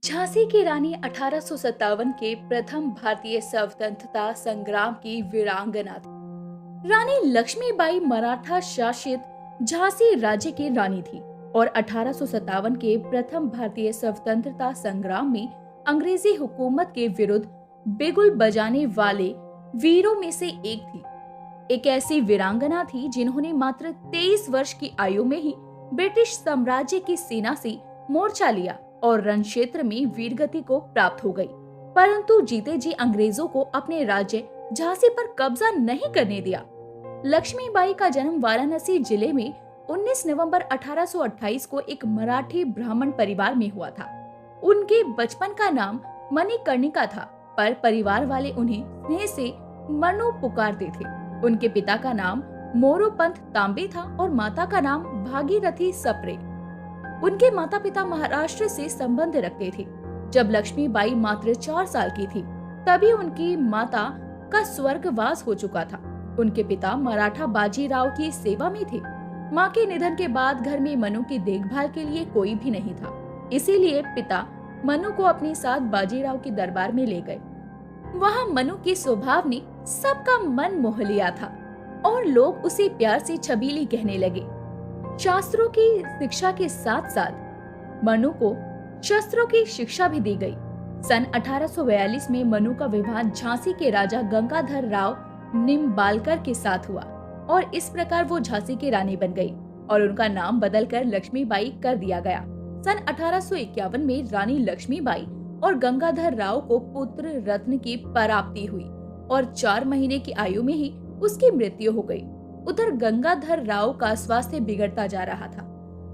झांसी की रानी 1857 के प्रथम भारतीय स्वतंत्रता संग्राम की वीरांगना थी। रानी लक्ष्मीबाई मराठा शासित झांसी राज्य की रानी थी और 1857 के प्रथम भारतीय स्वतंत्रता संग्राम में अंग्रेजी हुकूमत के विरुद्ध बिगुल बजाने वाले वीरों में से एक थी। एक ऐसी वीरांगना थी जिन्होंने मात्र 23 वर्ष की आयु में ही ब्रिटिश साम्राज्य की सेना से मोर्चा लिया और रण क्षेत्र में वीरगति को प्राप्त हो गई। परंतु जीते जी अंग्रेजों को अपने राज्य झांसी पर कब्जा नहीं करने दिया। लक्ष्मीबाई का जन्म वाराणसी जिले में 19 नवंबर 1828 को एक मराठी ब्राह्मण परिवार में हुआ था। उनके बचपन का नाम मणिकर्णिका था, पर परिवार वाले उन्हें स्नेह से मनु पुकारते थे। उनके पिता का नाम मोरोपंत तांबे था और माता का नाम भागीरथी सप्रे। उनके माता पिता महाराष्ट्र से संबंध रखते थे। जब लक्ष्मीबाई मात्र 4 साल की थी, तभी उनकी माता का स्वर्गवास हो चुका था। उनके पिता मराठा बाजीराव की सेवा में थे। मां के निधन के बाद घर में मनु की देखभाल के लिए कोई भी नहीं था। इसीलिए पिता मनु को अपने साथ बाजीराव के दरबार में ले गए। वहां मनु के स्वभाव ने सबका मन मोह लिया था और लोग उसे प्यार से छबीली कहने लगे। शास्त्रों की शिक्षा के साथ साथ मनु को शस्त्रों की शिक्षा भी दी गई। सन 1842 में मनु का विवाह झांसी के राजा गंगाधर राव निम्बालकर के साथ हुआ और इस प्रकार वो झांसी की रानी बन गई और उनका नाम बदलकर लक्ष्मीबाई कर दिया गया। सन 1851 में रानी लक्ष्मीबाई और गंगाधर राव को पुत्र रत्न की प्राप्ति हुई और 4 महीने की आयु में ही उसकी मृत्यु हो गई। उधर गंगाधर राव का स्वास्थ्य बिगड़ता जा रहा था।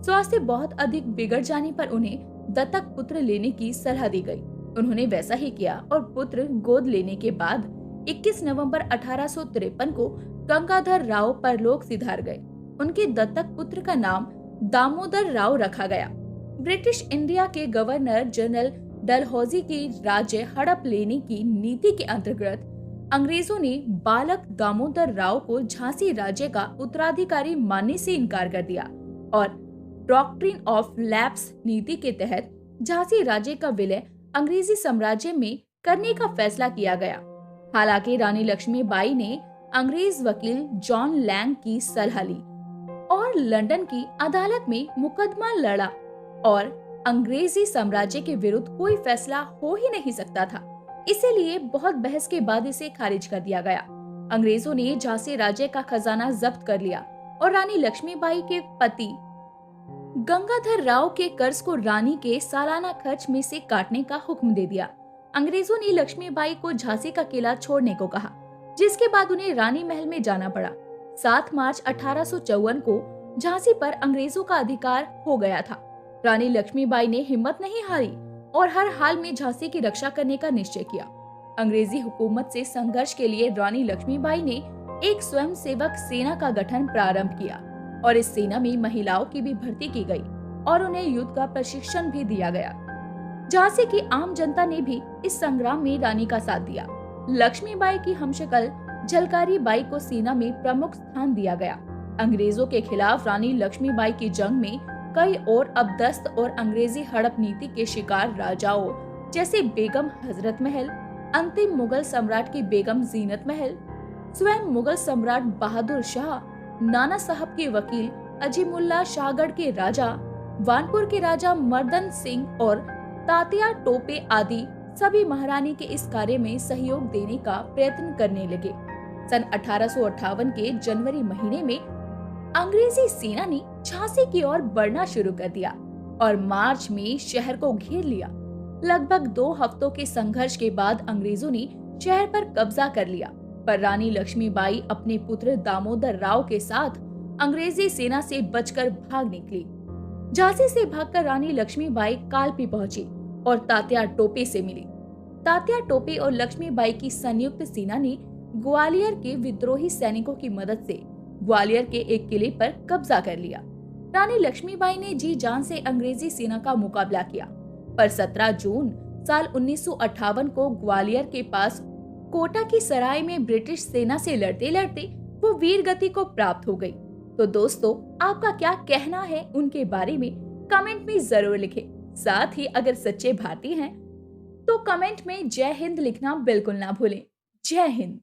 स्वास्थ्य बहुत अधिक बिगड़ जाने पर उन्हें दत्तक पुत्र लेने की सलाह दी गई। उन्होंने वैसा ही किया और पुत्र गोद लेने के बाद 21 नवंबर 1853 को गंगाधर राव परलोक सिधार गए। उनके दत्तक पुत्र का नाम दामोदर राव रखा गया। ब्रिटिश इंडिया के गवर्नर जनरल डलहौजी की राज्य हड़प लेने की नीति के अंतर्गत अंग्रेजों ने बालक दामोदर राव को झांसी राज्य का उत्तराधिकारी मानने से इनकार कर दिया और डॉक्ट्रिन ऑफ लैप्स नीति के तहत झांसी राज्य का विलय अंग्रेजी साम्राज्य में करने का फैसला किया गया। हालांकि रानी लक्ष्मीबाई ने अंग्रेज वकील जॉन लैंग की सलाह ली और लंदन की अदालत में मुकदमा लड़ा और अंग्रेजी साम्राज्य के विरुद्ध कोई फैसला हो ही नहीं सकता था। इसीलिए बहुत बहस के बाद इसे खारिज कर दिया गया। अंग्रेजों ने झांसी राज्य का खजाना जब्त कर लिया और रानी लक्ष्मीबाई के पति गंगाधर राव के कर्ज को रानी के सालाना खर्च में से काटने का हुक्म दे दिया। अंग्रेजों ने लक्ष्मीबाई को झांसी का किला छोड़ने को कहा, जिसके बाद उन्हें रानी महल में जाना पड़ा। 7 मार्च 1854 को झांसी पर अंग्रेजों का अधिकार हो गया था। रानी लक्ष्मीबाई ने हिम्मत नहीं हारी और हर हाल में झांसी की रक्षा करने का निश्चय किया। अंग्रेजी हुकूमत से संघर्ष के लिए रानी लक्ष्मीबाई ने एक स्वयंसेवक सेना का गठन प्रारंभ किया और इस सेना में महिलाओं की भी भर्ती की गई और उन्हें युद्ध का प्रशिक्षण भी दिया गया। झांसी की आम जनता ने भी इस संग्राम में रानी का साथ दिया। लक्ष्मीबाई की हमशक्ल झलकारी बाई को सेना में प्रमुख स्थान दिया गया। अंग्रेजों के खिलाफ रानी लक्ष्मीबाई की जंग में कई और अबदस्त और अंग्रेजी हड़प नीति के शिकार राजाओं जैसे बेगम हजरत महल, अंतिम मुगल सम्राट की बेगम जीनत महल, स्वयं मुगल सम्राट बहादुर शाह, नाना साहब के वकील अजीमुल्ला शाहगढ़ के राजा, वानपुर के राजा मर्दन सिंह और तात्या टोपे आदि सभी महारानी के इस कार्य में सहयोग देने का प्रयत्न करने लगे। सन 1858 के जनवरी महीने में अंग्रेजी सेना ने झांसी की ओर बढ़ना शुरू कर दिया और मार्च में शहर को घेर लिया। लगभग 2 हफ्तों के संघर्ष के बाद अंग्रेजों ने शहर पर कब्जा कर लिया, पर रानी लक्ष्मीबाई अपने पुत्र दामोदर राव के साथ अंग्रेजी सेना से बचकर भाग निकली। झांसी से भागकर रानी लक्ष्मीबाई कालपी पहुंची और तात्या टोपे से मिली। तात्या टोपे और लक्ष्मीबाई की संयुक्त सेना ने ग्वालियर के विद्रोही सैनिकों की मदद से ग्वालियर के एक किले पर कब्जा कर लिया। रानी लक्ष्मीबाई ने जी जान से अंग्रेजी सेना का मुकाबला किया, पर 17 जून साल 1958 को ग्वालियर के पास कोटा की सराय में ब्रिटिश सेना से लड़ते लड़ते वो वीर गति को प्राप्त हो गई। तो दोस्तों, आपका क्या कहना है उनके बारे में कमेंट में जरूर लिखें। साथ ही अगर सच्चे भारतीय हैं तो कमेंट में जय हिंद लिखना बिल्कुल ना भूलें। जय हिंद।